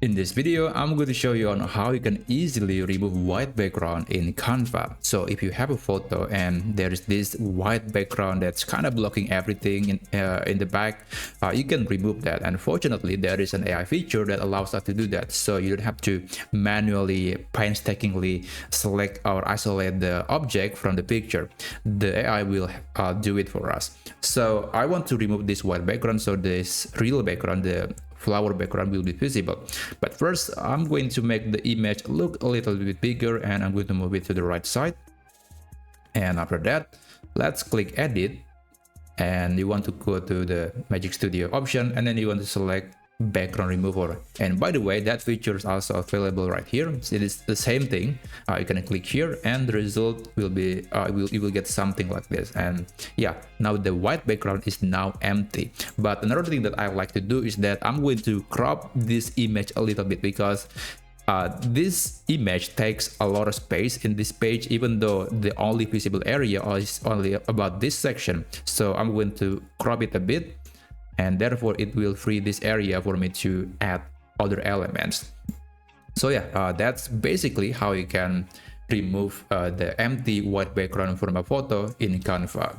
In this video, I'm going to show you on how you can easily remove white background in Canva. So if you have a photo and there is this white background that's kind of blocking everything in the back, you can remove that. Unfortunately, there is an AI feature that allows us to do that. So you don't have to manually, painstakingly select or isolate the object from the picture. The AI will do it for us. So I want to remove this white background, so this real background, the flower background, will be visible. But first, I'm going to make the image look a little bit bigger, and I'm going to move it to the right side. And after that, let's click edit, and you want to go to the Magic Studio option, and then you want to select background remover. And by the way, that feature is also available right here. It is the same thing. You can click here and the result will be you will get something like this. And yeah, now the white background is now empty. But another thing that I like to do is that I'm going to crop this image a little bit, because this image takes a lot of space in this page, even though the only visible area is only about this section. So I'm going to crop it a bit, and therefore it will free this area for me to add other elements. So yeah, that's basically how you can remove the empty white background from a photo in Canva.